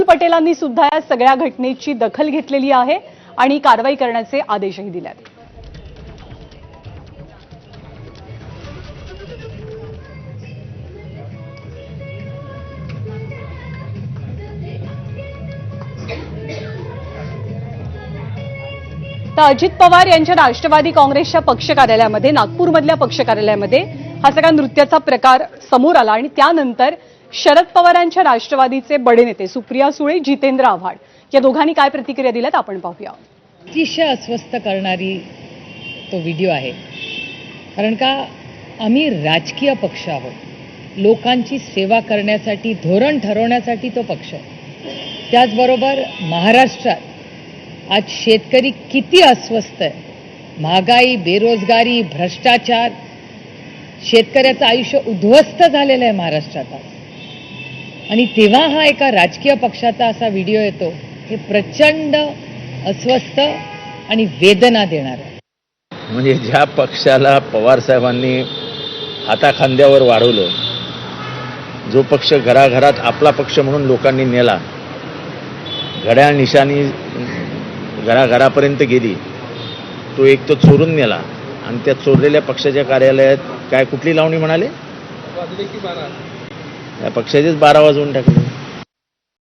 पटेलांनी सुद्धा या सगळ्या घटनेची दखल घेतलेली आहे आणि कारवाई करण्याचे आदेशही दिले आहेत। तर अजित पवार यांच्या राष्ट्रवादी काँग्रेसच्या पक्ष कार्यालयामध्ये, नागपूरमधल्या पक्ष कार्यालयामध्ये हा सगळा नृत्याचा प्रकार समोर आला आणि त्यानंतर शरद पवारांच्या राष्ट्रवादीचे बडे नेते सुप्रिया सुळे, जितेंद्र आव्हाड या दोघांनी काय प्रतिक्रिया दिल्यात आपण पाहूया। अतिशय अस्वस्थ करणारी तो व्हिडिओ आहे, कारण का आम्ही राजकीय पक्ष आहोत, लोकांची सेवा करण्यासाठी, धोरण ठरवण्यासाठी तो पक्ष आहे। त्याचबरोबर महाराष्ट्रात आज शेतकरी किती अस्वस्थ आहे, महागाई, बेरोजगारी, भ्रष्टाचार, शेतकऱ्याचं आयुष्य उद्ध्वस्त झालेलं आहे महाराष्ट्रात आज। आणि तेव्हा हा एका राजकीय पक्षाचा असा व्हिडिओ येतो, हे प्रचंड अस्वस्थ आणि वेदना देणार आहे। म्हणजे ज्या पक्षाला पवार साहेबांनी हाताखांद्यावर वाढवलं, जो पक्ष घराघरात आपला पक्ष म्हणून लोकांनी नेला, घड्याळ निशाणी घराघरापर्यंत गेली, तो एक तो चोरून नेला आणि त्या चोरलेल्या पक्षाच्या कार्यालयात काय कुठली लावणी म्हणाले, या पक्षाचेच 12 वाजवून टाकले।